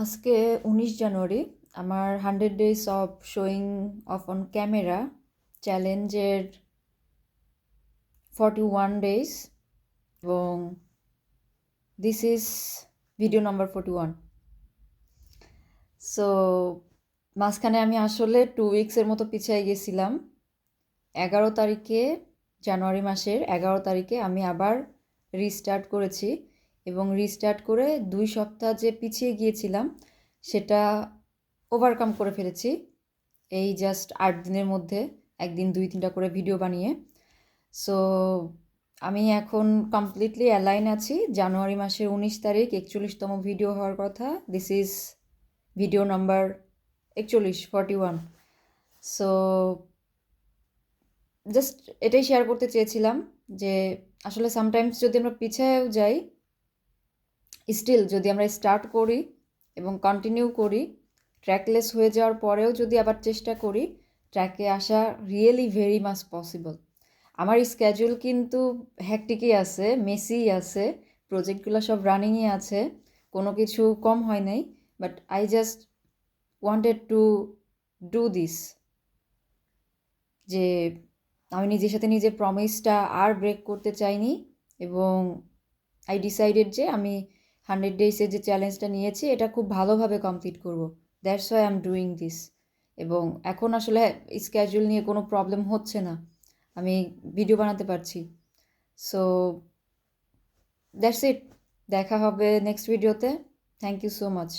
আজকে 19 জানুয়ারি আমার 100 days of showing off on camera চ্যালেঞ্জের 41 ডেজ এবং this is video number 41। So মাঝখানে আমি আসলে 2 উইকসের মতো পিছিয়ে গেছিলাম। 11 তারিখে, জানুয়ারি মাসের 11 তারিখে আমি আবার রিস্টার্ট করেছি এবং রিস্টার্ট করে 2 সপ্তাহ যে পিছিয়ে গিয়েছিলাম সেটা ওভারকাম করে ফেলেছি এই জাস্ট 8 দিনের মধ্যে, একদিন 2-3টা করে ভিডিও বানিয়ে। সো আমি এখন কমপ্লিটলি অ্যালাইন আছি। জানুয়ারি মাসের 19 তারিখ 41তম ভিডিও হওয়ার কথা। This is video number 41। So just এটাই শেয়ার করতে চেয়েছিলাম যে আসলে সামটাইমস যদি আমরা পিছিয়েও যাই, স্টিল যদি আমরা স্টার্ট করি এবং কন্টিনিউ করি, ট্র্যাকলেস হয়ে যাওয়ার পরেও যদি আবার চেষ্টা করি, ট্র্যাকে আসা রিয়েলি ভেরি মাচ পসিবল। আমার স্ক্যাজুয়াল কিন্তু হ্যাকটিকই আছে, মেসিই আছে, প্রজেক্টগুলো সব রানিংয়ে আছে, কোনো কিছু কম হয় নাই। But I just wanted to do this, যে আমি নিজের সাথে নিজের প্রমিসটা আর ব্রেক করতে চাইনি এবং আই ডিসাইডেড যে আমি 100 ডেজের যে চ্যালেঞ্জটা নিয়েছি এটা খুব ভালোভাবে কমপ্লিট করব। That's why I am doing this. এবং এখন আসলে স্ক্যাজুয়াল নিয়ে কোনো প্রবলেম হচ্ছে না, আমি ভিডিও বানাতে পারছি। সো দ্যাটস ইট, দেখা হবে নেক্সট ভিডিওতে। Thank you so much.